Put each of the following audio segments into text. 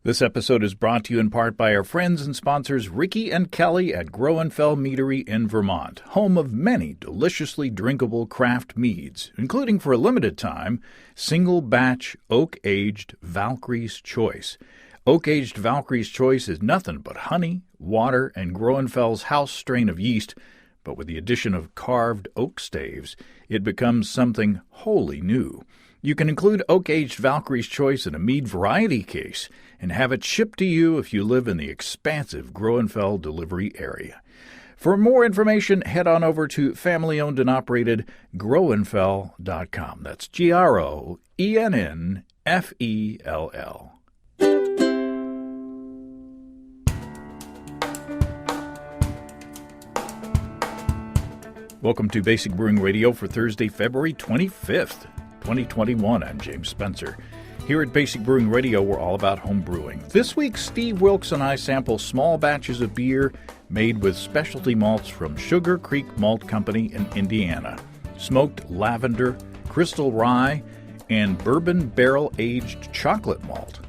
This episode is brought to you in part by our friends and sponsors Ricky and Kelly at Groenfell Meadery in Vermont, home of many deliciously drinkable craft meads, including for a limited time, single-batch oak-aged Valkyrie's Choice. Oak-aged Valkyrie's Choice is nothing but honey, water, and Groenfell's house strain of yeast, but with the addition of carved oak staves, it becomes something wholly new. You can include oak-aged Valkyrie's Choice in a mead variety case and have it shipped to you if you live in the expansive Groenfell delivery area. For more information, head on over to family-owned and operated Groenfell.com. That's Groennfell. Welcome to Basic Brewing Radio for Thursday, February 25th, 2021. I'm James Spencer. Here at Basic Brewing Radio, we're all about home brewing. This week, Steve Wilkes and I sample small batches of beer made with specialty malts from Sugar Creek Malt Company in Indiana. Smoked lavender, crystal rye, and bourbon barrel-aged chocolate malt.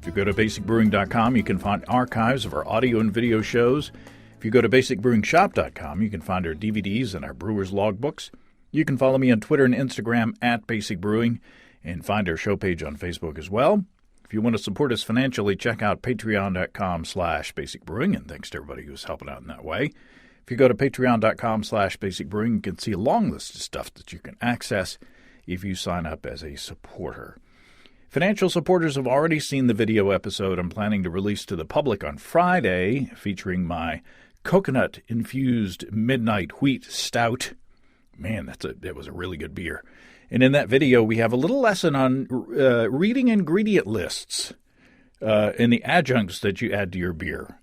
If you go to basicbrewing.com, you can find archives of our audio and video shows. If you go to basicbrewingshop.com, you can find our DVDs and our brewer's logbooks. You can follow me on Twitter and Instagram at Basic Brewing and find our show page on Facebook as well. If you want to support us financially, check out patreon.com/basicbrewing, and thanks to everybody who's helping out in that way. If you go to patreon.com/basicbrewing, you can see a long list of stuff that you can access if you sign up as a supporter. Financial supporters have already seen the video episode I'm planning to release to the public on Friday, featuring my coconut-infused midnight wheat stout. Man, that was a really good beer. And in that video, we have a little lesson on reading ingredient lists and the adjuncts that you add to your beer.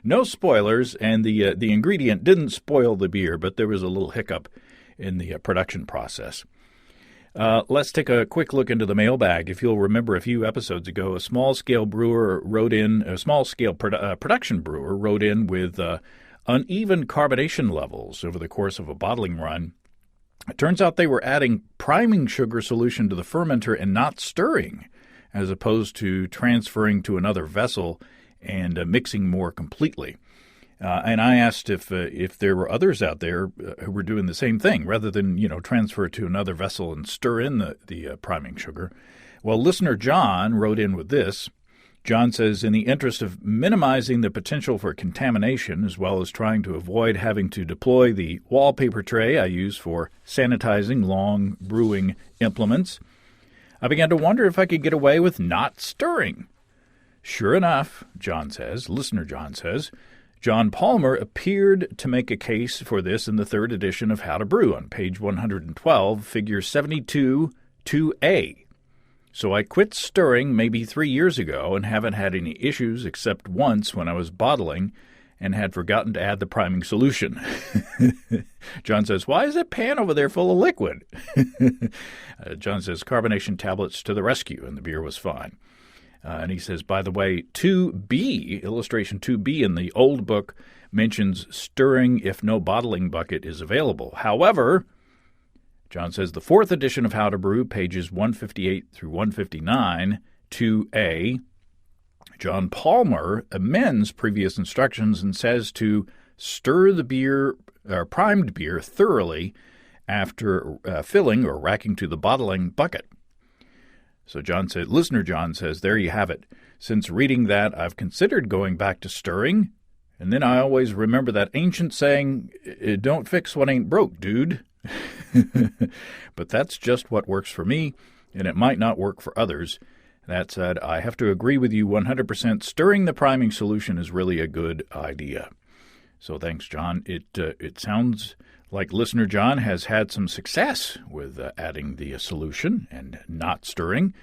No spoilers, and the ingredient didn't spoil the beer, but there was a little hiccup in the production process. Let's take a quick look into the mailbag. If you'll remember a few episodes ago, a small-scale production brewer wrote in with uneven carbonation levels over the course of a bottling run. It turns out they were adding priming sugar solution to the fermenter and not stirring, as opposed to transferring to another vessel and mixing more completely. And I asked if there were others out there who were doing the same thing, rather than transfer to another vessel and stir in the priming sugar. Well, listener John wrote in with this. John says, in the interest of minimizing the potential for contamination, as well as trying to avoid having to deploy the wallpaper tray I use for sanitizing long brewing implements, I began to wonder if I could get away with not stirring. Sure enough, listener John says, John Palmer appeared to make a case for this in the third edition of How to Brew on page 112, figure 72, 2A. So I quit stirring maybe 3 years ago and haven't had any issues except once when I was bottling and had forgotten to add the priming solution. John says, why is that pan over there full of liquid? John says, carbonation tablets to the rescue, and the beer was fine. And he says, by the way, 2B, illustration 2B in the old book mentions stirring if no bottling bucket is available. However, John says the fourth edition of How to Brew, pages 158 through 159, 2A, John Palmer amends previous instructions and says to stir the beer, or primed beer, thoroughly after filling or racking to the bottling bucket. So listener John says, there you have it. Since reading that, I've considered going back to stirring, and then I always remember that ancient saying, don't fix what ain't broke, dude. But that's just what works for me, and it might not work for others. That said, I have to agree with you 100%. Stirring the priming solution is really a good idea. So thanks, John. It sounds like listener John has had some success with adding the solution and not stirring,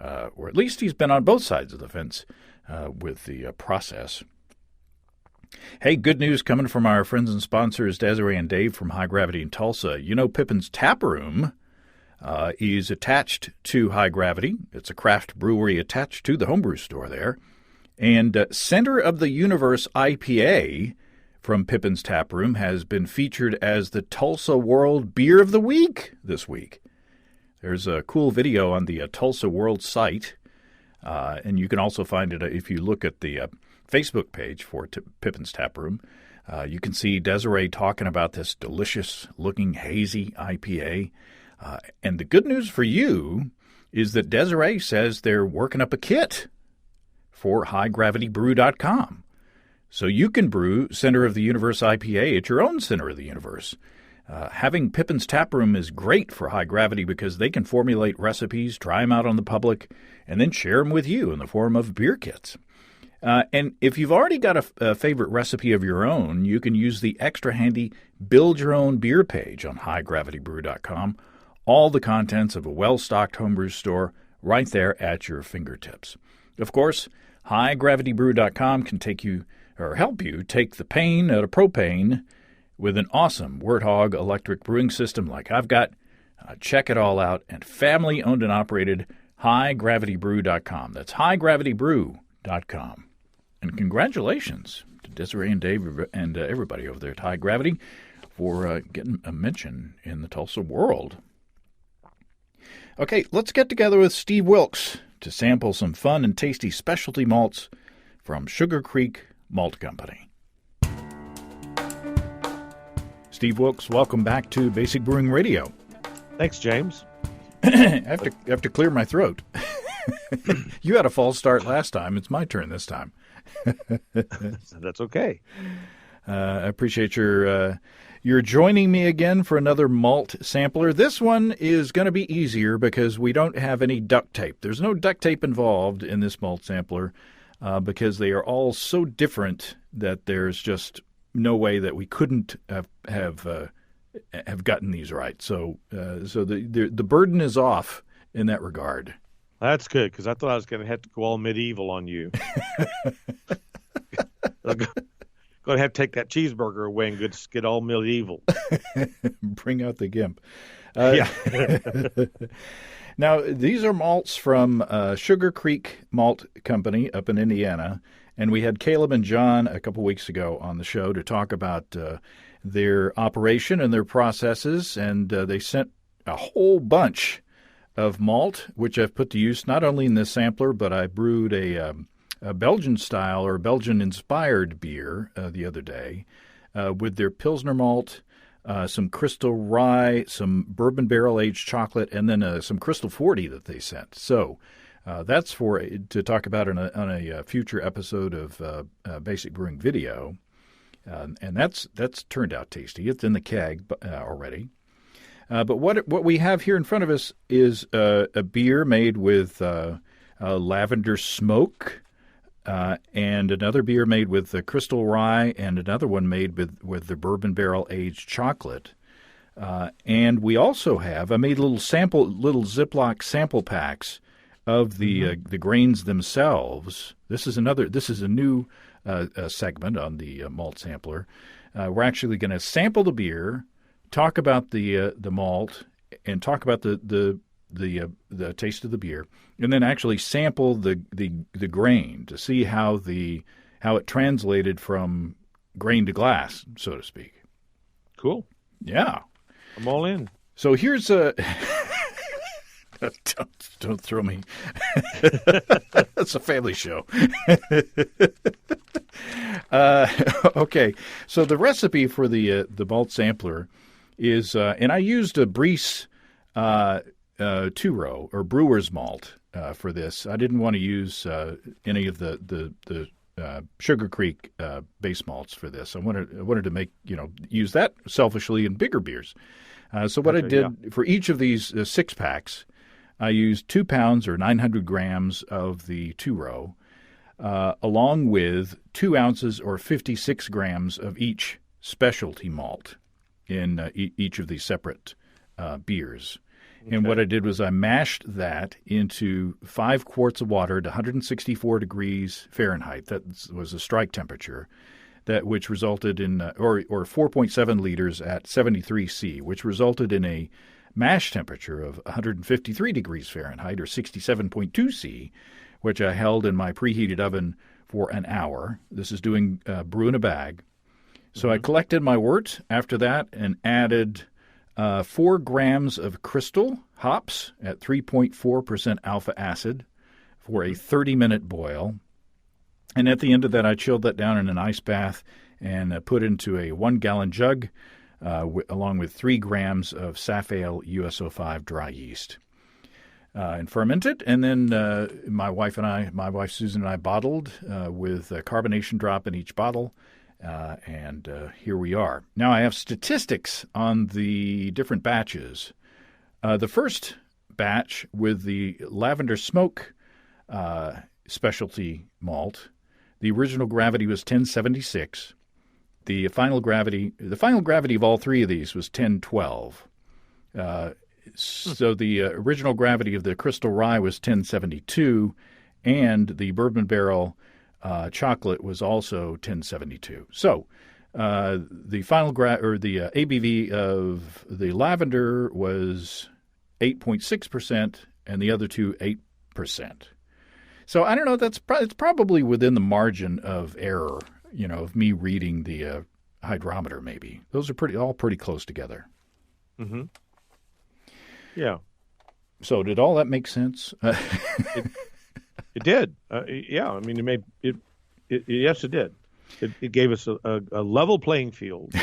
or at least he's been on both sides of the fence with the process. Hey, good news coming from our friends and sponsors, Desiree and Dave from High Gravity in Tulsa. Pippin's Tap Room is attached to High Gravity. It's a craft brewery attached to the homebrew store there. And Center of the Universe IPA from Pippin's Tap Room has been featured as the Tulsa World Beer of the Week this week. There's a cool video on the Tulsa World site And you can also find it if you look at the Facebook page for Pippin's Tap Room. You can see Desiree talking about this delicious-looking hazy IPA. And the good news for you is that Desiree says they're working up a kit for highgravitybrew.com. So you can brew Center of the Universe IPA at your own Center of the Universe. Having Pippin's Tap Room is great for High Gravity because they can formulate recipes, try them out on the public, and then share them with you in the form of beer kits. And if you've already got a favorite recipe of your own, you can use the extra handy Build Your Own Beer page on highgravitybrew.com. All the contents of a well-stocked homebrew store right there at your fingertips. Of course, highgravitybrew.com can help you take the pain out of propane with an awesome Warthog electric brewing system like I've got. Check it all out at family-owned and operated highgravitybrew.com. That's highgravitybrew.com. And congratulations to Desiree and Dave and everybody over there at High Gravity for getting a mention in the Tulsa World. Okay, let's get together with Steve Wilkes to sample some fun and tasty specialty malts from Sugar Creek Malt Company. Steve Wilkes, welcome back to Basic Brewing Radio. Thanks, James. I have to clear my throat. You had a false start last time. It's my turn this time. That's okay. I appreciate your joining me again for another malt sampler. This one is going to be easier because we don't have any duct tape. There's no duct tape involved in this malt sampler because they are all so different that there's just no way that we couldn't have gotten these right. So the burden is off in that regard. That's good, because I thought I was going to have to go all medieval on you. Going to have to take that cheeseburger away and get all medieval. Bring out the gimp. Yeah. Now, these are malts from Sugar Creek Malt Company up in Indiana. And we had Caleb and John a couple weeks ago on the show to talk about their operation and their processes. And they sent a whole bunch of malt, which I've put to use not only in this sampler, but I brewed a Belgian-style or Belgian-inspired beer the other day with their Pilsner malt, some Crystal Rye, some bourbon barrel-aged chocolate, and then some Crystal 40 that they sent. So that's to talk about on a future episode of Basic Brewing Video, and that's turned out tasty. It's in the keg already. But what we have here in front of us is a beer made with lavender smoke, and another beer made with the Crystal Rye, and another one made with the bourbon barrel aged chocolate. And we also I made little Ziploc sample packs of the grains themselves. This is a new segment on the malt sampler. We're actually going to sample the beer, talk about the malt, and talk about the taste of the beer, and then actually sample the grain to see how it translated from grain to glass, so to speak. Cool. Yeah, I'm all in. So here's a. Don't throw me. That's a family show. Okay, so the recipe for the malt sampler is, and I used a Briess two-row or brewer's malt for this. I didn't want to use any of the Sugar Creek base malts for this. I wanted to make use that selfishly in bigger beers. So what I did for each of these 6 packs, I used 2 pounds or 900 grams of the two-row, along with 2 ounces or 56 grams of each specialty malt in each of these separate beers. Okay. And what I did was I mashed that into 5 quarts of water at 164 degrees Fahrenheit. That was a strike temperature, which resulted in, or 4.7 liters at 73 C, which resulted in a mash temperature of 153 degrees Fahrenheit, or 67.2 C, which I held in my preheated oven for an hour. This is doing brew in a bag. So I collected my wort after that and added 4 grams of crystal hops at 3.4% alpha acid, for a 30-minute boil. And at the end of that, I chilled that down in an ice bath and put into a 1-gallon jug along with 3 grams of Safale USO5 dry yeast. And fermented, and then my wife Susan and I bottled with a carbonation drop in each bottle, and here we are. Now I have statistics on the different batches. The first batch with the lavender smoke specialty malt, the original gravity was 1076. The final gravity of all three of these was 1012. So the original gravity of the Crystal Rye was 1072, and the Bourbon Barrel chocolate was also 1072. So the final the ABV of the lavender was 8.6%, and the other two 8%. So I don't know. It's probably within the margin of error, of me reading the hydrometer. Maybe those are all pretty close together. Mm-hmm. Yeah. So did all that make sense? It did. Yeah. I mean, it made it. Yes, it did. It gave us a level playing field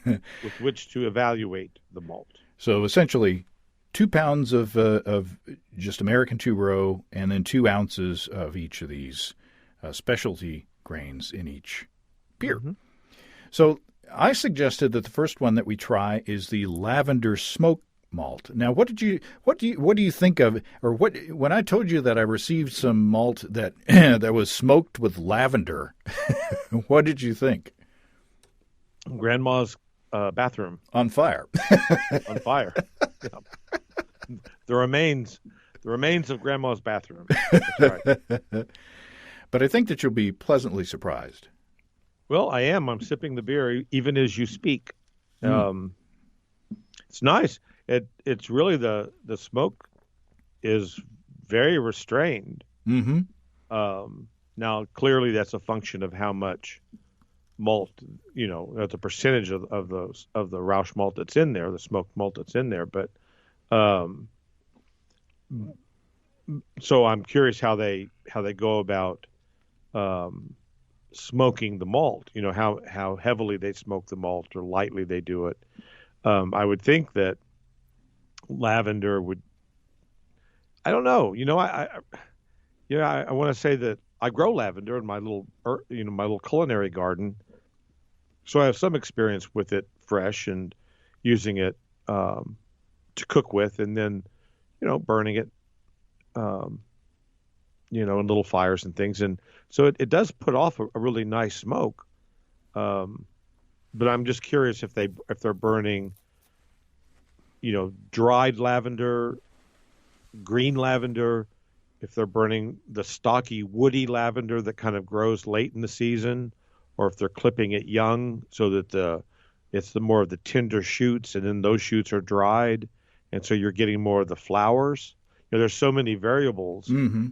with which to evaluate the malt. So essentially, 2 pounds of just American two-row, and then 2 ounces of each of these specialty grains in each beer. Mm-hmm. So I suggested that the first one that we try is the lavender smoke malt. Now, what do you think of, or when I told you that I received some malt that that was smoked with lavender, what did you think? Grandma's bathroom on fire. On fire. Yeah. The remains of Grandma's bathroom. That's right. But I think that you'll be pleasantly surprised. Well, I am. I'm sipping the beer even as you speak. It's nice. It's really the smoke is very restrained. Mm-hmm. Now, clearly, that's a function of how much malt, the percentage of the Rauch malt that's in there, the smoked malt that's in there. But so I'm curious how they go about smoking the malt. How heavily they smoke the malt or lightly they do it. I would think that lavender would. I don't know. I want to say that I grow lavender in my little culinary garden, so I have some experience with it fresh and using it to cook with, and then burning it, in little fires and things, and so it does put off a really nice smoke. But I'm just curious if they're burning, dried lavender, green lavender, if they're burning the stocky, woody lavender that kind of grows late in the season, or if they're clipping it young so that it's the more of the tender shoots, and then those shoots are dried, and so you're getting more of the flowers. There's so many variables. Mm-hmm.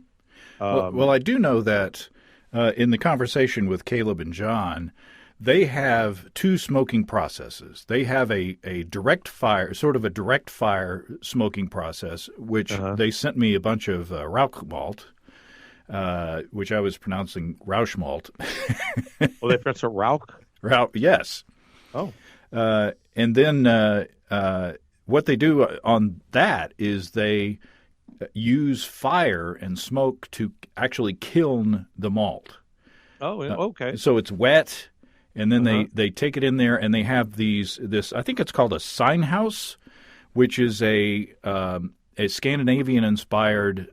Well, I do know that in the conversation with Caleb and John, they have 2 smoking processes. They have a direct fire, sort of a direct fire smoking process, which they sent me a bunch of Rauch malt, which I was pronouncing Rauch malt. Well, they pronounce it Rauch? Rauch, yes. Oh. And then what they do on that is they use fire and smoke to actually kiln the malt. Oh, okay. So it's wet. And then they take it in there, and they have this I think it's called a sign house, which is a Scandinavian-inspired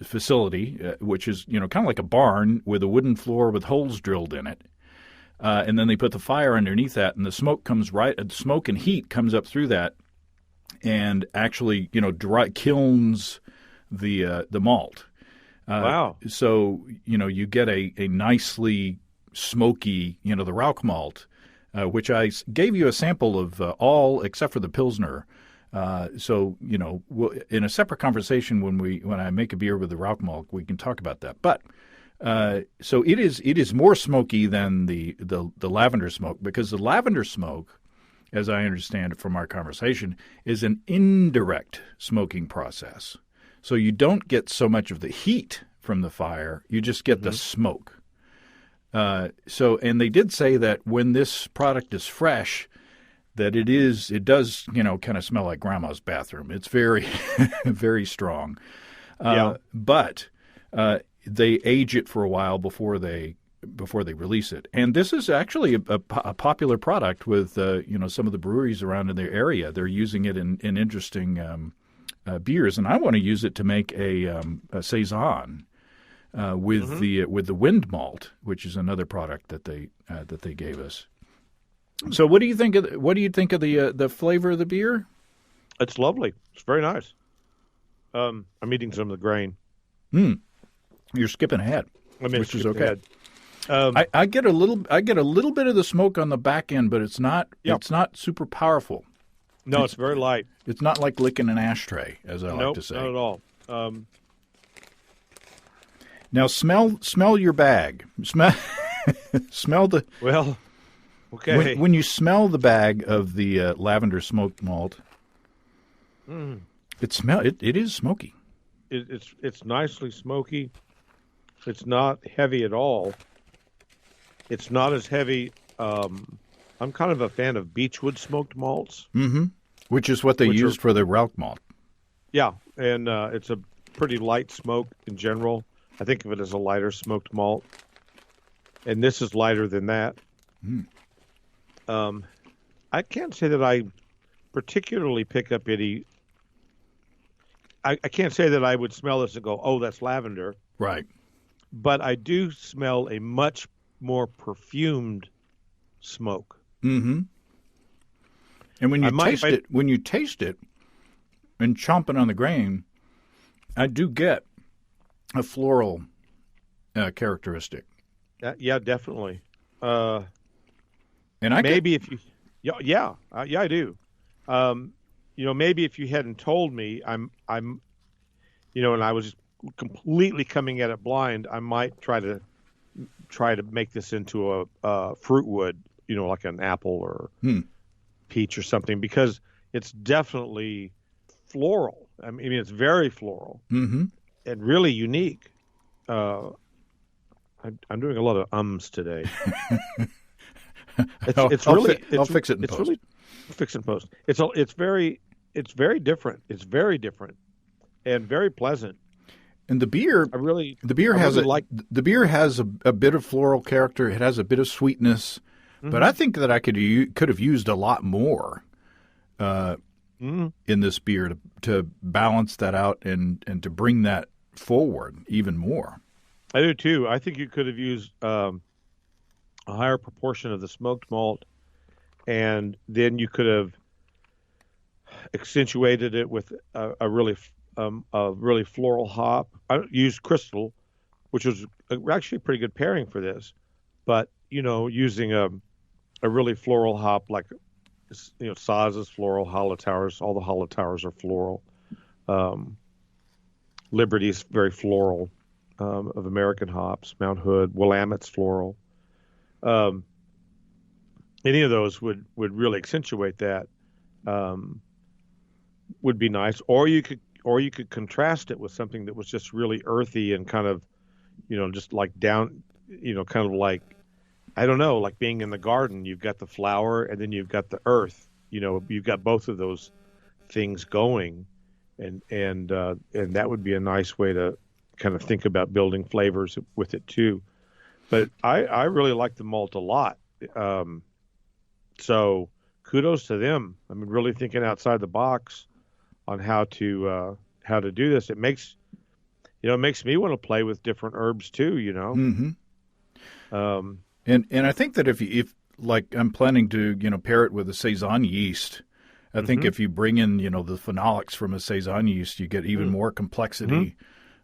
facility, which is kind of like a barn with a wooden floor with holes drilled in it. And then they put the fire underneath that, and the smoke smoke and heat comes up through that, and actually kilns the malt. Wow! So you get a nicely smoky, the Rauch malt, which I gave you a sample of all except for the Pilsner. So in a separate conversation when I make a beer with the Rauch malt, we can talk about that. But so it is more smoky than the lavender smoke, because the lavender smoke, as I understand it from our conversation, is an indirect smoking process. So you don't get so much of the heat from the fire. You just get the smoke. And they did say that when this product is fresh, that it does, kind of smell like grandma's bathroom. It's very, very strong. But they age it for a while before they release it. And this is actually a popular product with, some of the breweries around in their area. They're using it in interesting beers. And I want to use it to make a Saison with the wind malt, which is another product that they gave us. So what do you think of the flavor of the beer? It's lovely. It's very nice. I'm eating some of the grain. You're skipping ahead, which is okay. I get a little bit of the smoke on the back end, but it's not super powerful. No, it's very light. It's not like licking an ashtray, as I like to say. Not at all. Now smell your bag. Smell the. Well, okay. When you smell the bag of the lavender smoked malt, it is smoky. It's nicely smoky. It's not heavy at all. It's not as heavy. I'm kind of a fan of beechwood smoked malts. Mm-hmm. Which is what they used for the Rauch malt. Yeah, and it's a pretty light smoke in general. I think of it as a lighter smoked malt. And this is lighter than that. I can't say that I particularly pick up any... I can't say that I would smell this and go, oh, that's lavender. Right. But I do smell a much more perfumed smoke. Mm-hmm. And when you taste it, and chomping on the grain, I do get a floral characteristic. Yeah, definitely. And I maybe if you, I do. Maybe if you hadn't told me, and I was completely coming at it blind, I might try to make this into a fruit wood, like an apple or peach or something, because it's definitely floral. I mean, it's very floral and really unique. I'm doing a lot of ums today. I'll fix it in post. Really, fix it in post. It's very different. It's very different and very pleasant. And the beer has a bit of floral character. It has a bit of sweetness, but I think that I could have used a lot more in this beer to balance that out and to bring that forward even more. I do too. I think you could have used a higher proportion of the smoked malt, and then you could have accentuated it with a really floral hop. I used Crystal, which was actually a pretty good pairing for this. But using a really floral hop like Saz is floral, Hallertauer's, all the Hallertauers are floral. Liberty's very floral. Of American hops, Mount Hood, Willamette's floral. Any of those would really accentuate that. Would be nice, or you could contrast it with something that was just really earthy and kind of, just like down, kind of like, I don't know, like being in the garden. You've got the flower and then you've got the earth. You've got both of those things going, and that would be a nice way to kind of think about building flavors with it too. But I really like the malt a lot. So kudos to them. I mean, really thinking outside the box on how to do this. It makes me want to play with different herbs too, And I think that if like I'm planning to, pair it with a Saison yeast, I think if you bring in, the phenolics from a Saison yeast, you get even more complexity.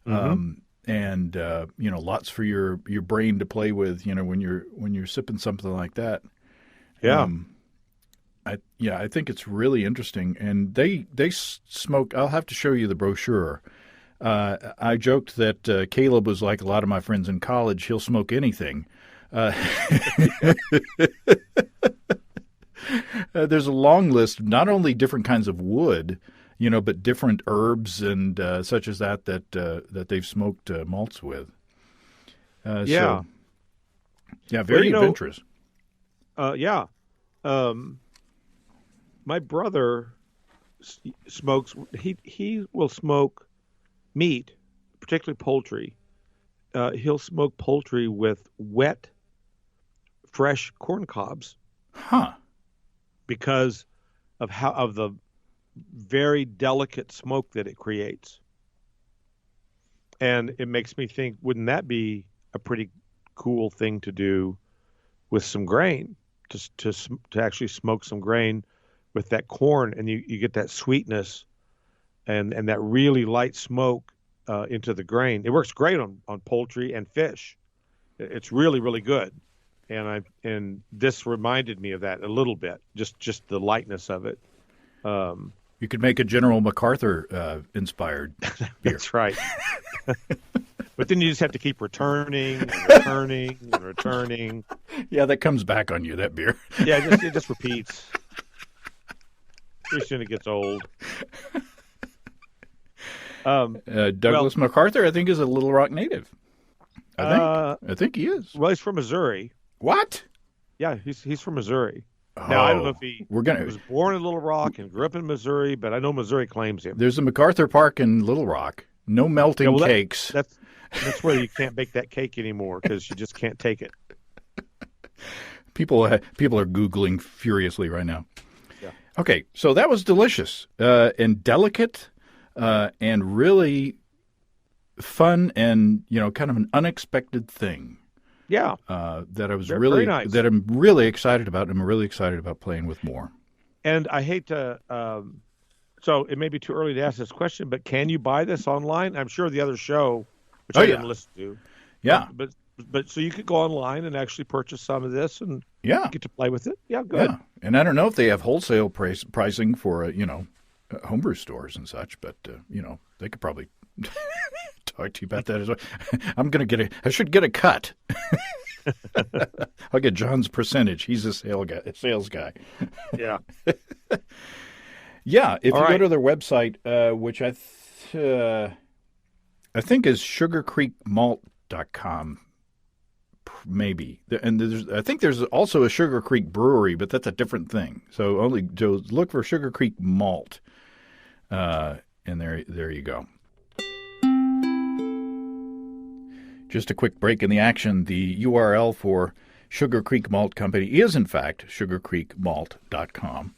And lots for your brain to play with, when you're sipping something like that. Yeah. I think it's really interesting. And they smoke. I'll have to show you the brochure. I joked that Caleb was like a lot of my friends in college. He'll smoke anything. There's a long list of not only different kinds of wood but different herbs and such as that they've smoked malts with. Yeah. Very adventurous. Yeah. My brother smokes. He will smoke meat, particularly poultry. He'll smoke poultry with wet, fresh corn cobs. Huh. Because of the very delicate smoke that it creates. And it makes me think, wouldn't that be a pretty cool thing to do with some grain, to actually smoke some grain with that corn, and you get that sweetness and that really light smoke into the grain. It works great on poultry and fish. It's really, really good. And this reminded me of that a little bit, just the lightness of it. You could make a General MacArthur inspired beer. That's right. But then you just have to keep returning and returning and returning. Yeah, that comes back on you, that beer. Yeah, it just repeats. Pretty soon it gets old. Douglas MacArthur, I think, is a Little Rock native. I think he is. Well, he's from Missouri. What? Yeah, he's from Missouri. Now, I don't know if he was born in Little Rock and grew up in Missouri, but I know Missouri claims him. There's a MacArthur Park in Little Rock. No melting cakes. That's where you can't bake that cake anymore because you just can't take it. People are Googling furiously right now. Yeah. Okay, so that was delicious and delicate and really fun and, kind of an unexpected thing. Yeah. That I was very nice. That I'm really excited about. I'm really excited about playing with more. And I hate to, so it may be too early to ask this question, but can you buy this online? I'm sure the other show, which I didn't listen to. Yeah. But so you could go online and actually purchase some of this and get to play with it. Yeah, good. Yeah. And I don't know if they have wholesale pricing for, homebrew stores and such, but, they could probably talk to you about that as well. I should get a cut. I'll get John's percentage. He's a sales guy. Yeah. Yeah. If you go to their website, which I think is sugarcreekmalt.com, maybe. And I think there's also a Sugar Creek brewery, but that's a different thing. So look for Sugar Creek Malt. And there you go. Just a quick break in the action. The URL for Sugar Creek Malt Company is, in fact, sugarcreekmalt.com.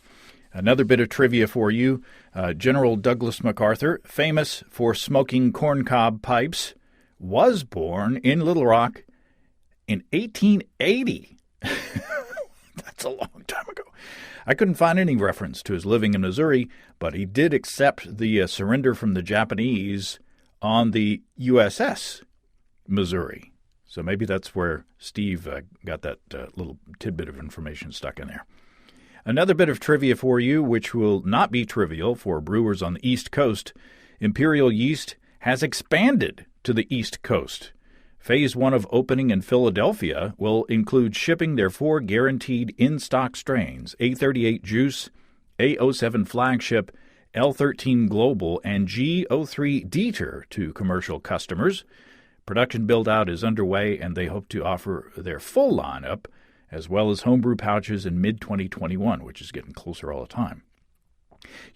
Another bit of trivia for you. General Douglas MacArthur, famous for smoking corncob pipes, was born in Little Rock in 1880. That's a long time ago. I couldn't find any reference to his living in Missouri, but he did accept the surrender from the Japanese on the USS Missouri. So maybe that's where Steve got that little tidbit of information stuck in there. Another bit of trivia for you, which will not be trivial for brewers on the East Coast. Imperial Yeast has expanded to the East Coast. Phase 1 of opening in Philadelphia will include shipping their 4 guaranteed in-stock strains, A38 Juice, A07 Flagship, L13 Global, and G03 Dieter to commercial customers. Production build-out is underway, and they hope to offer their full lineup, as well as homebrew pouches in mid-2021, which is getting closer all the time.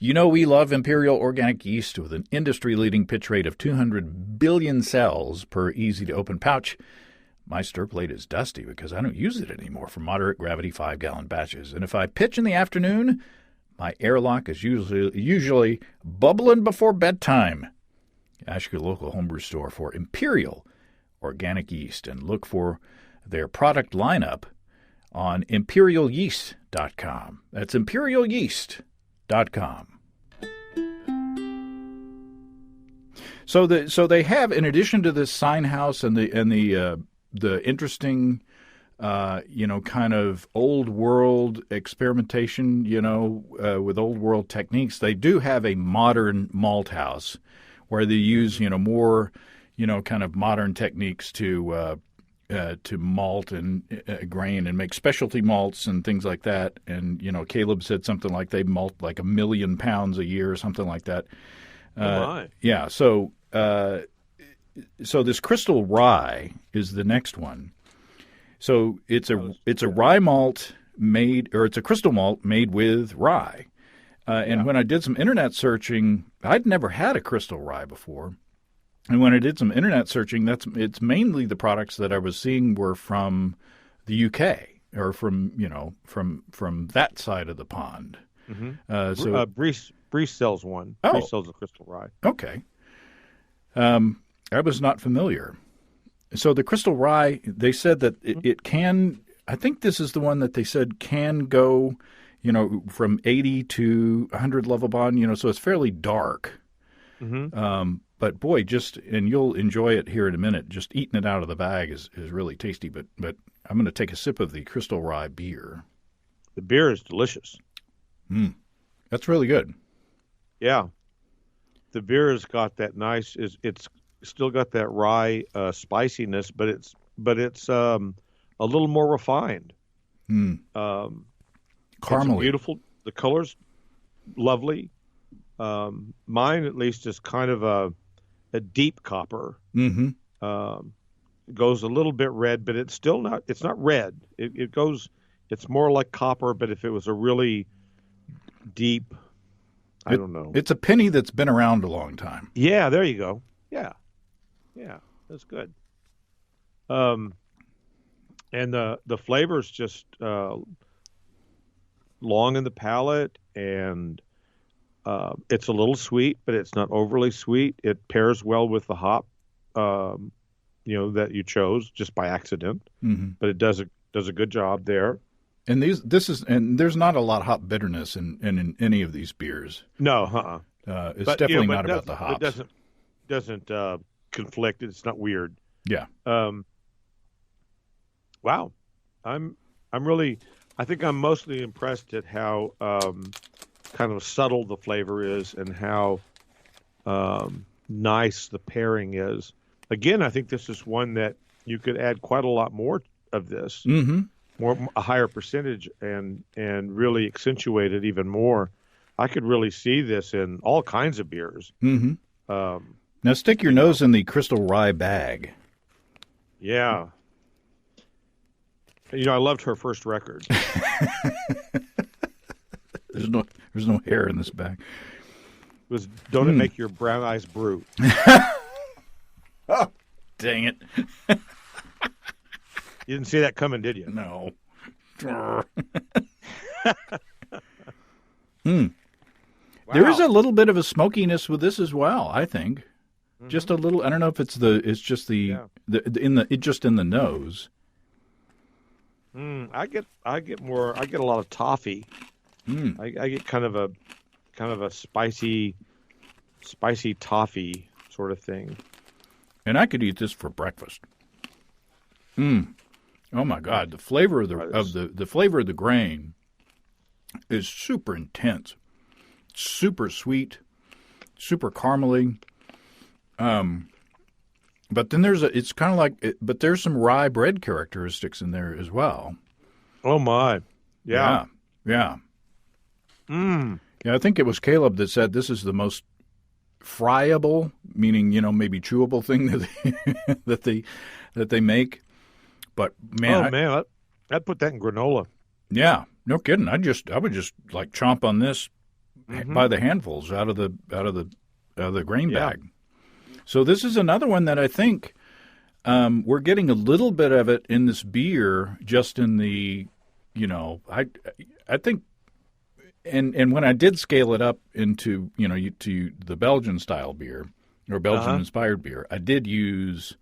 We love Imperial Organic Yeast with an industry-leading pitch rate of 200 billion cells per easy-to-open pouch. My stir plate is dusty because I don't use it anymore for moderate gravity 5-gallon batches. And if I pitch in the afternoon, my airlock is usually bubbling before bedtime. Ask your local homebrew store for Imperial Organic Yeast and look for their product lineup on imperialyeast.com. That's imperialyeast.com. So they have, in addition to this sign house and the interesting kind of old world experimentation, with old world techniques, they do have a modern malt house where they use more kind of modern techniques to to malt and grain and make specialty malts and things like that. And Caleb said something like they malt like 1 million pounds a year or something like that. Oh my! Yeah. So this crystal rye is the next one. So it's a rye malt it's a crystal malt made with rye. And when I did some internet searching, I'd never had a crystal rye before. And when I did some internet searching, it's mainly the products that I was seeing were from the UK or from that side of the pond. Mm-hmm. Brees sells one. Oh. Brees sells a crystal rye. Okay. I was not familiar. So the crystal rye, they said that it can. I think this is the one that they said can go, from 80 to 100 Lovibond. So it's fairly dark. Mm-hmm. But boy, and you'll enjoy it here in a minute. Just eating it out of the bag is really tasty. But I'm going to take a sip of the crystal rye beer. The beer is delicious. That's really good. Yeah, the beer has got that nice. It's still got that rye spiciness, but it's a little more refined. Caramely. It's beautiful. The color's lovely. Mine, at least, is kind of a deep copper. Mm-hmm. Goes a little bit red, but it's still not. It's not red. It goes. It's more like copper, but if it was a really deep, I don't know. It's a penny that's been around a long time. Yeah, there you go. Yeah, that's good. And the flavor's just long in the palate, and it's a little sweet, but it's not overly sweet. It pairs well with the hop, that you chose just by accident. Mm-hmm. But it does a good job there. And there's not a lot of hop bitterness in any of these beers. No, it's definitely not about the hops. It doesn't conflict. It's not weird. Yeah. Wow. I think I'm mostly impressed at how kind of subtle the flavor is and how nice the pairing is. Again, I think this is one that you could add quite a lot more of this, a higher percentage, and really accentuate it even more. I could really see this in all kinds of beers. Mm-hmm. Now stick your nose in the crystal rye bag. Yeah. I loved her first record. There's no hair in this bag. It was Don't It Make Your Brown Eyes Brew? Oh, dang it. You didn't see that coming, did you? No. Wow. There is a little bit of a smokiness with this as well, I think. Mm-hmm. Just a little. I don't know if it's just in the nose. I get a lot of toffee. I get kind of a spicy toffee sort of thing. And I could eat this for breakfast. Oh my God, the flavor of the flavor of the grain is super intense, super sweet, super caramely. But then there's some rye bread characteristics in there as well. Oh my, yeah. Yeah, I think it was Caleb that said this is the most friable, meaning maybe chewable thing that they make. But man, I'd put that in granola. Yeah, no kidding. I would just like chomp on this by the handfuls out of the grain bag. So this is another one that I think we're getting a little bit of it in this beer, just in the, I think, and when I did scale it up into, to the Belgian style beer or Belgian inspired beer, I did use,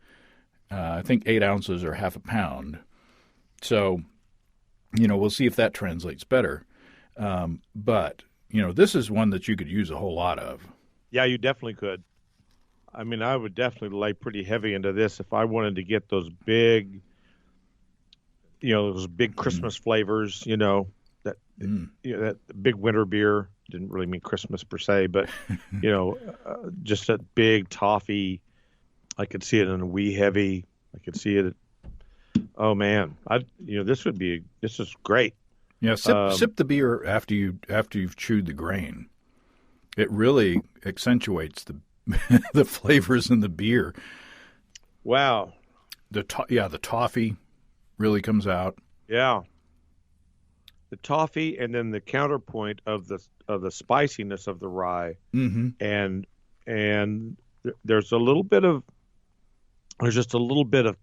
I think 8 ounces or half a pound. So, we'll see if that translates better. But, this is one that you could use a whole lot of. Yeah, you definitely could. I mean, I would definitely lay pretty heavy into this if I wanted to get those big, Christmas flavors, that big winter beer. Didn't really mean Christmas per se, but, just that big toffee. I could see it in a wee heavy. I could see it Oh man, this is great. Yeah, sip the beer after you've chewed the grain. It really accentuates the the flavors in the beer. Wow. The toffee really comes out. Yeah. The toffee, and then the counterpoint of the spiciness of the rye, and there's just a little bit of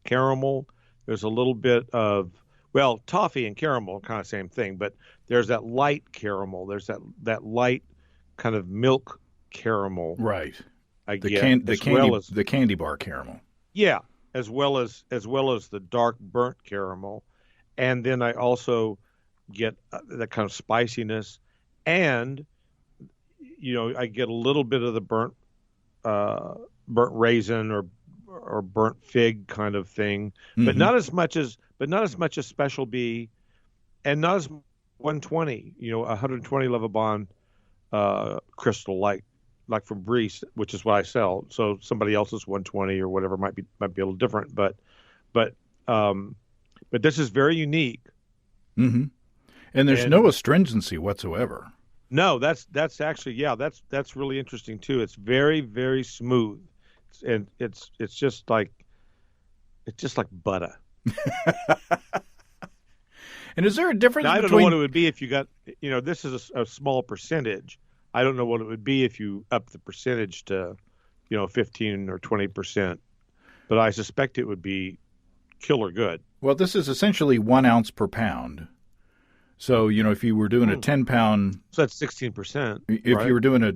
caramel. There's a little bit of, well, toffee and caramel, kind of same thing, but there's that light caramel. There's that light kind of milk caramel. Right. The candy bar caramel. Yeah, as well as the dark burnt caramel, and then I also get that kind of spiciness, and I get a little bit of the burnt raisin or burnt fig kind of thing, but not as much as Special B, and not as 120, 120 Levabon crystal like from Breeze, which is what I sell. So somebody else's 120 or whatever might be a little different, but this is very unique. Mm-hmm. And there's no astringency whatsoever. No, that's actually, that's really interesting too. It's very, very smooth, and it's just like butter. And is there a difference now, I don't between... know what it would be if you got, this is a small percentage. I don't know what it would be if you up the percentage to, 15 or 20%, but I suspect it would be killer good. Well, this is essentially 1 ounce per pound. So, if you were doing a 10-pound... So that's 16%. If you were doing a...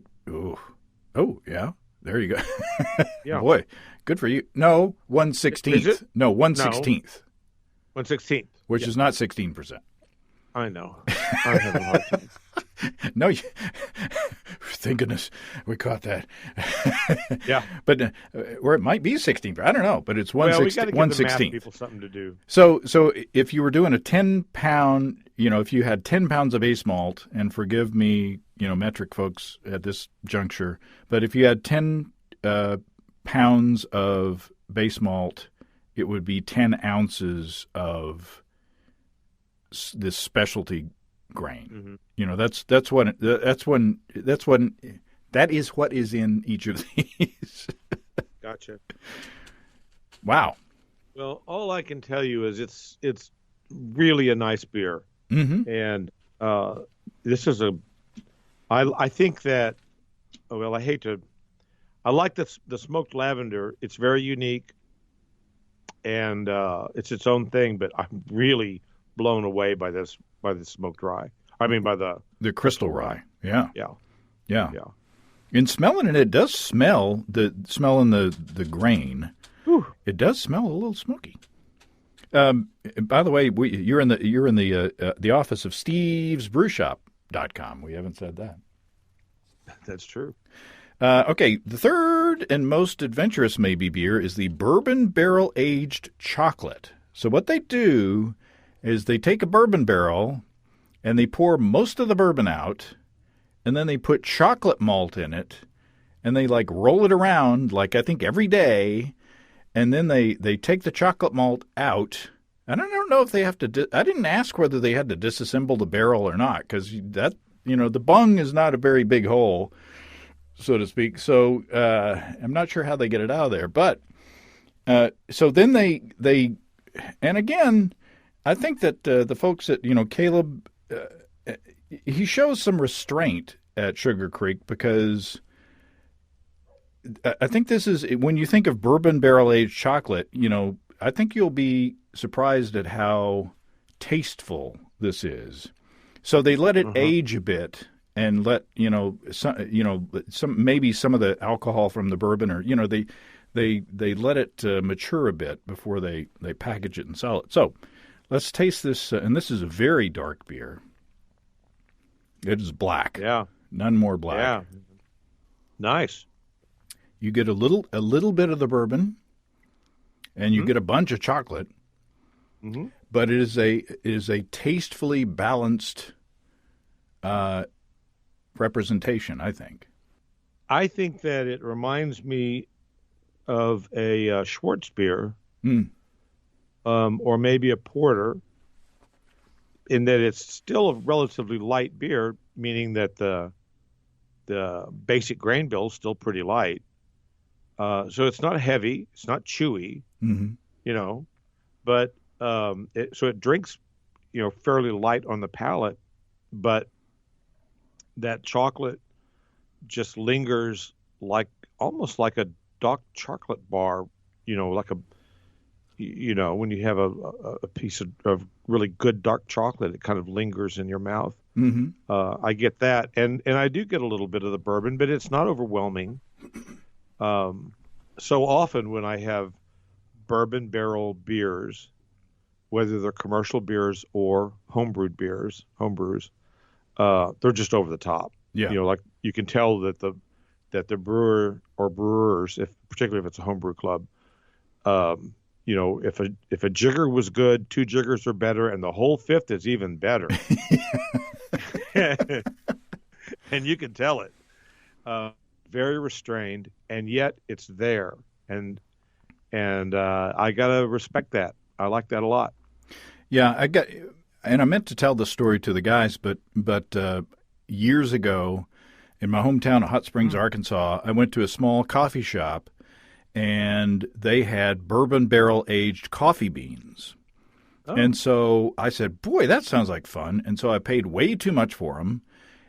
Oh, yeah. There you go. Yeah. Boy, good for you. No, 1/16. No, 1/16. 1/16. Which is not 16%. I know. I'm having a hard time. No, thank goodness we caught that. Yeah. But, or it might be 16. I don't know, but it's 1/16. Well, we got to give the math people something to do. So if you were doing a 10-pound, if you had 10 pounds of base malt, and forgive me, metric folks at this juncture, but if you had 10 pounds of base malt, it would be 10 ounces of this specialty grain. Mm-hmm. That is what is in each of these. Gotcha. Wow. Well, all I can tell you is it's really a nice beer. Mm-hmm. And this is I think that, I like the smoked lavender. It's very unique, and it's its own thing, but I'm really blown away by the smoked rye. I mean, by the crystal rye. Yeah. Yeah. Yeah. Yeah. In smelling it, does smell smelling the grain. Whew. It does smell a little smoky. By the way, you're in the office of stevesbrewshop.com. We haven't said that. That's true. Okay, the third and most adventurous maybe beer is the bourbon barrel aged chocolate. So what they do is they take a bourbon barrel and they pour most of the bourbon out, and then they put chocolate malt in it, and they roll it around I think every day, and then they take the chocolate malt out. And I don't know if they have to. I didn't ask whether they had to disassemble the barrel or not, because that the bung is not a very big hole, so to speak. So I'm not sure how they get it out of there. But so then they and again, I think that the folks at Caleb, he shows some restraint at Sugar Creek, because I think this is, when you think of bourbon barrel aged chocolate, I think you'll be surprised at how tasteful this is. So they let it age a bit, and let some maybe some of the alcohol from the bourbon, or they let it mature a bit before they package it and sell it. So let's taste this, and this is a very dark beer. It is black. Yeah, none more black. Yeah, nice. You get a little bit of the bourbon, and you get a bunch of chocolate. Mm-hmm. But it is a tastefully balanced representation, I think. I think that it reminds me of a Schwartz beer or maybe a porter, in that it's still a relatively light beer, meaning that the basic grain bill is still pretty light. So it's not heavy, it's not chewy, Hmm. you know, but so it drinks, fairly light on the palate, but that chocolate just lingers like almost like a dark chocolate bar, like when you have a piece of really good dark chocolate, it kind of lingers in your mouth. Hmm. I get that, and I do get a little bit of the bourbon, but it's not overwhelming. Um, so often when I have bourbon barrel beers, whether they're commercial beers or homebrews, they're just over the top. Yeah. Like you can tell that the brewer or brewers, if particularly if it's a homebrew club, um, if a jigger was good, two jiggers are better, and the whole fifth is even better. And you can tell it. Very restrained, and yet it's there, and I gotta respect that. I like that a lot. Yeah, and I meant to tell the story to the guys, but years ago, in my hometown of Hot Springs, Arkansas, I went to a small coffee shop, and they had bourbon barrel aged coffee beans. Oh, And so I said, "Boy, that sounds like fun." And so I paid way too much for them,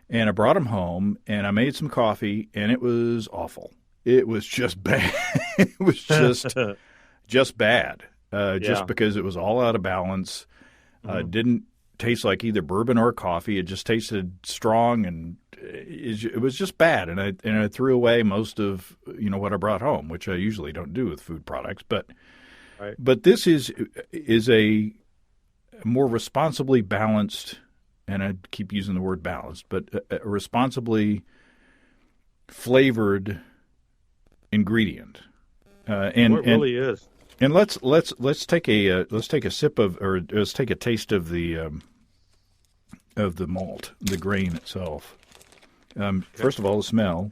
and I brought them home, and I made some coffee, and it was awful. It was just bad. It was just bad. Just yeah. because it was all out of balance. Didn't taste like either bourbon or coffee. It just tasted strong, and it was just bad. And I threw away most of what I brought home, which I usually don't do with food products. But Right. but this is a more responsibly balanced, and I keep using the word balanced, but a responsibly flavored ingredient. And It really is. and let's take a sip of, or let's take a taste of the malt, the grain itself. First of all, the smell,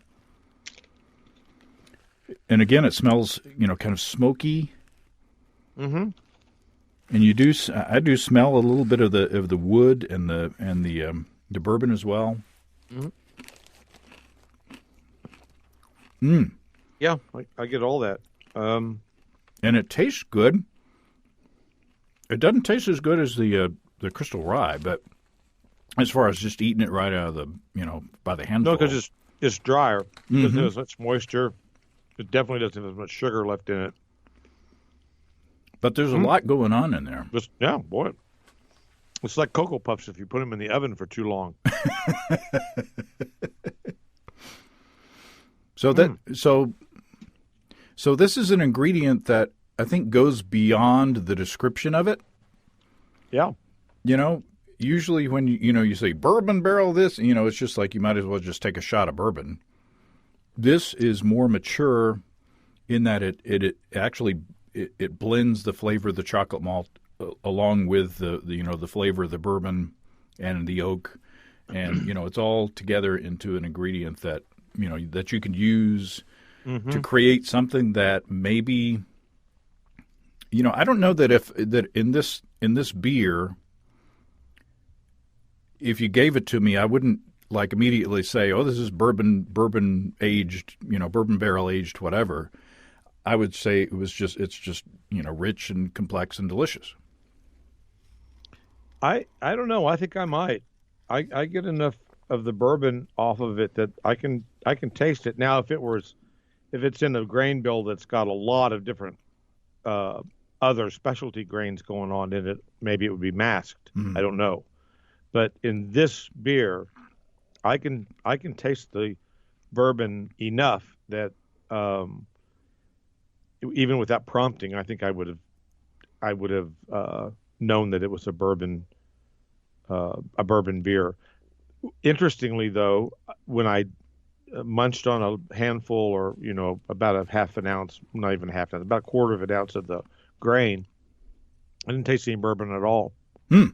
and again, it smells kind of smoky, Mm-hmm. and I do smell a little bit of the wood and the bourbon as well. Mm-hmm. Mm. Yeah, I get all that. And it tastes good. It doesn't taste as good as the Crystal Rye, but as far as just eating it right out of the by the handful. No, because it's drier. It doesn't Mm-hmm. have as much moisture. It definitely doesn't have as much sugar left in it. But there's a lot going on in there. Just, yeah, boy. It's like Cocoa Puffs if you put them in the oven for too long. So this is an ingredient that I think goes beyond the description of it. Yeah. Usually when you say bourbon barrel this, it's just like you might as well just take a shot of bourbon. This is more mature in that it actually it blends the flavor of the chocolate malt along with the flavor of the bourbon and the oak, and it's all together into an ingredient that that you can use to create something that maybe I don't know that in this beer, if you gave it to me, I wouldn't like immediately say, "Oh, this is bourbon aged, bourbon barrel aged, whatever." I would say it's just rich and complex and delicious. I don't know. I think I might. I get enough of the bourbon off of it that I can taste it. Now, if it's in a grain bill that's got a lot of different other specialty grains going on in it, maybe it would be masked. Mm. I don't know. But in this beer, I can taste the bourbon enough that even without prompting, I think I would have known that it was a bourbon beer. Interestingly, though, when I munched on a handful, or about a half an ounce, not even half an ounce, about a quarter of an ounce of the grain, I didn't taste any bourbon at all. Mm.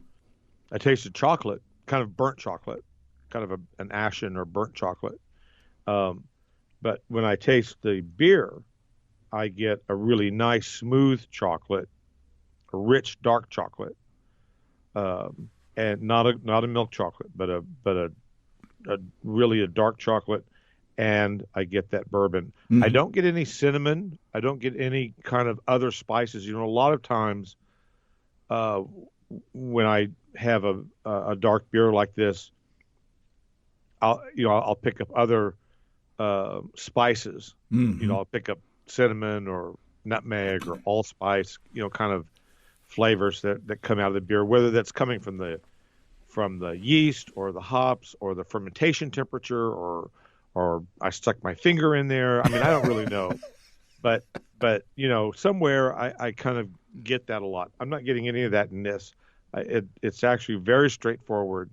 I tasted chocolate, kind of burnt chocolate, kind of an ashen or burnt chocolate. But when I taste the beer, I get a really nice smooth chocolate a rich dark chocolate, and not a milk chocolate, but a really a dark chocolate, and I get that bourbon. Mm-hmm. I don't get any cinnamon. I don't get any kind of other spices. You know, a lot of times, when I have a dark beer like this, I'll pick up other spices. Mm-hmm. You know, I'll pick up cinnamon or nutmeg or allspice. You know, kind of flavors that come out of the beer, whether that's coming from the yeast or the hops or the fermentation temperature or I stuck my finger in there. I mean, I don't really know, but you know, somewhere I kind of get that a lot. I'm not getting any of that in this. It's actually very straightforward.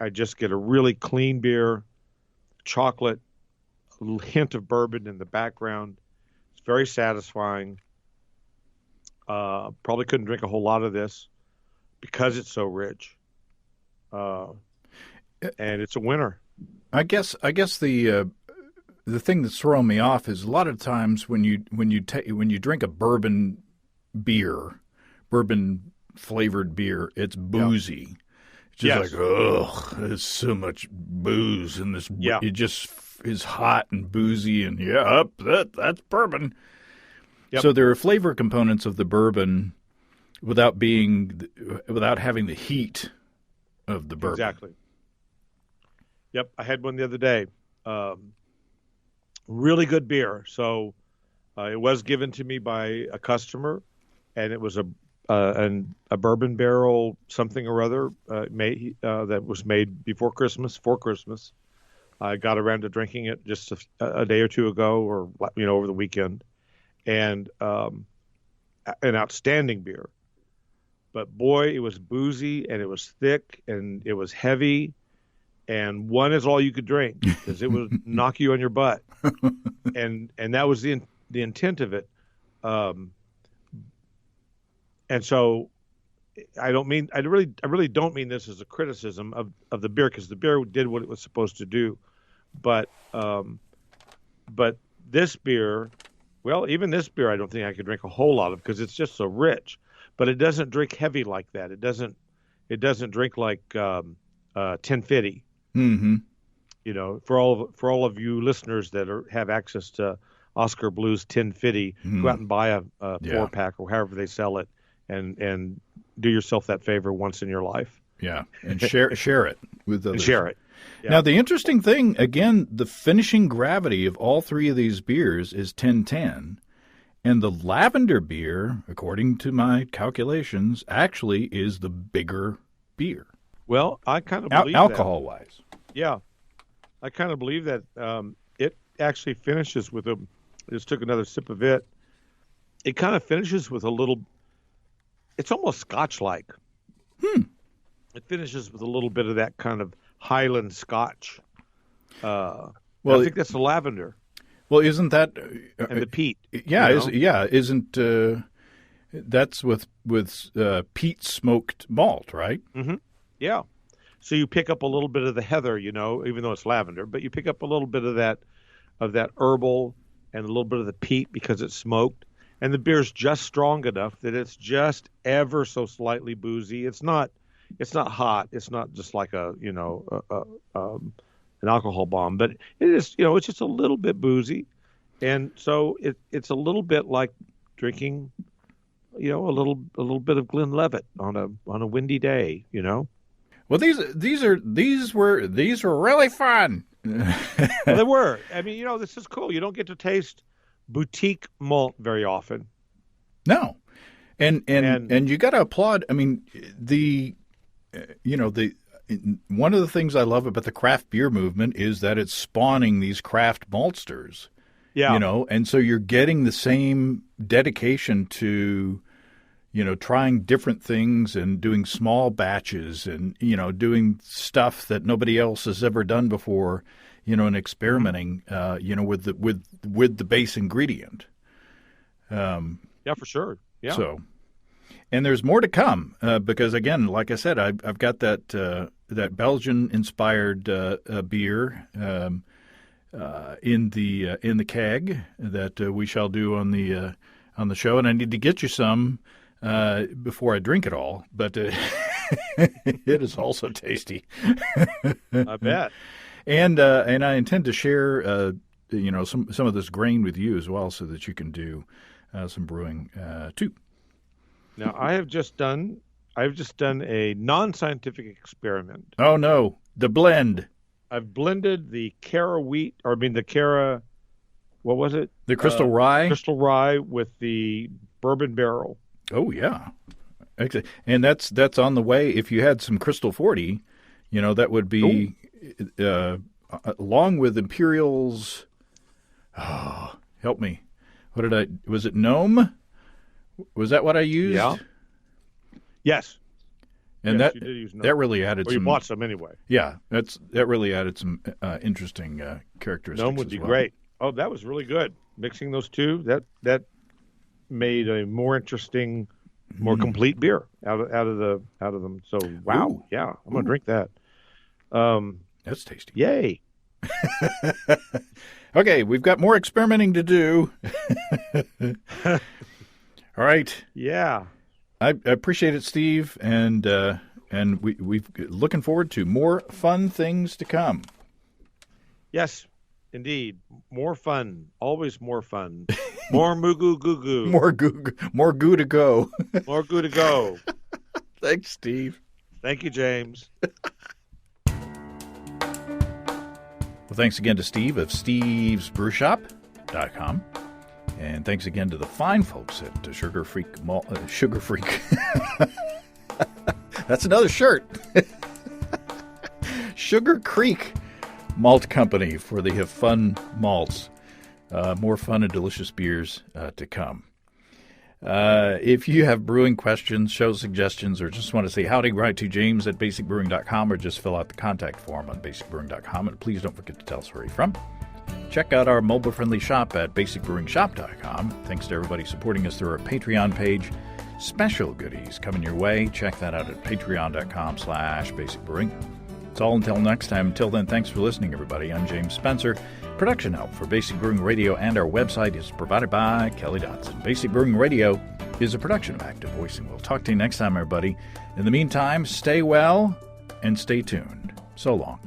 I just get a really clean beer, chocolate, a little hint of bourbon in the background. It's very satisfying. Probably couldn't drink a whole lot of this because it's so rich. And it's a winner. I guess the thing that's throwing me off is a lot of times when you drink a bourbon flavored beer, it's boozy. Yeah. It's just like, ugh, there's so much booze in this. Yeah. It just is hot and boozy, and that's bourbon. Yep. So there are flavor components of the bourbon without having the heat of the bourbon. Exactly. Yep, I had one the other day. Really good beer. So it was given to me by a customer, and it was a bourbon barrel something or other that was made before Christmas, for Christmas. I got around to drinking it just a day or two ago, or over the weekend, and an outstanding beer. But boy, it was boozy and it was thick and it was heavy. And one is all you could drink because it would knock you on your butt, and that was the intent of it. And so, I really don't mean this as a criticism of the beer, because the beer did what it was supposed to do, but this beer, well, even this beer, I don't think I could drink a whole lot of because it's just so rich. But it doesn't drink heavy like that. It doesn't drink like 1050. Mm-hmm. You know, for all of you listeners that have access to Oscar Blues 1050, go out and buy a 4-pack or however they sell it, and do yourself that favor once in your life. Yeah, and share it with others. And share it. Yeah. Now, the interesting thing, again, the finishing gravity of all three of these beers is 1010, and the lavender beer, according to my calculations, actually is the bigger beer. Well, I kind of believe alcohol-wise. Yeah, I kind of believe that it actually finishes with I just took another sip of it. It kind of finishes with a little. It's almost Scotch-like. It finishes with a little bit of that kind of Highland Scotch. I think that's the lavender. Well, isn't that and the peat? Yeah, isn't that's with peat smoked malt, right? Mm-hmm. Yeah. So you pick up a little bit of the heather, even though it's lavender, but you pick up a little bit of that herbal and a little bit of the peat because it's smoked, and the beer's just strong enough that it's just ever so slightly boozy. It's not hot. It's not just like an alcohol bomb, but it is, it's just a little bit boozy, and so it's a little bit like drinking, a little bit of Glenlivet on a windy day, Well, these were really fun. Well, they were. I mean, this is cool. You don't get to taste boutique malt very often. No, and you got to applaud. I mean, one of the things I love about the craft beer movement is that it's spawning these craft maltsters. Yeah, and so you're getting the same dedication to, trying different things and doing small batches and, doing stuff that nobody else has ever done before, and experimenting, with the base ingredient. Yeah, for sure. Yeah. So, and there's more to come because, again, like I said, I've got that Belgian-inspired beer in the keg that we shall do on the show, and I need to get you some. before I drink it all, but it is also tasty. I bet. And I intend to share some of this grain with you as well, so that you can do some brewing too. Now I've just done a non-scientific experiment. Oh no, the blend. I've blended the what was it? The crystal rye. Crystal rye with the bourbon barrel. Oh yeah, and that's on the way. If you had some Crystal 40, that would be along with Imperials. Oh, help me. Was it Gnome? Was that what I used? Yeah. Yes. And yes, you did use Gnome. That really added you bought some anyway. Yeah, that really added some interesting characteristics. Gnome would be great. Oh, that was really good. Mixing those two, that made a more interesting, more complete beer out of them. So wow, Ooh. Yeah, I'm gonna drink that. That's tasty. Yay! Okay, we've got more experimenting to do. All right. Yeah. I appreciate it, Steve, and we're looking forward to more fun things to come. Yes, indeed. More fun. Always more fun. More moo goo goo goo. More goo to go. More goo to go. Thanks, Steve. Thank you, James. Well, thanks again to Steve of stevesbrewshop.com. And thanks again to the fine folks at Sugar Creek Sugar Freak. That's another shirt. Sugar Creek Malt Company for the fun malts. More fun and delicious beers to come. If you have brewing questions, show suggestions, or just want to say howdy, write to James at basicbrewing.com, or just fill out the contact form on basicbrewing.com. And please don't forget to tell us where you're from. Check out our mobile-friendly shop at basicbrewingshop.com. Thanks to everybody supporting us through our Patreon page. Special goodies coming your way. Check that out at patreon.com/basicbrewing. It's all until next time. Until then, thanks for listening, everybody. I'm James Spencer. Production help for Basic Brewing Radio and our website is provided by Kelly Dotson. Basic Brewing Radio is a production of Active Voicing. We'll talk to you next time, everybody. In the meantime, stay well and stay tuned. So long.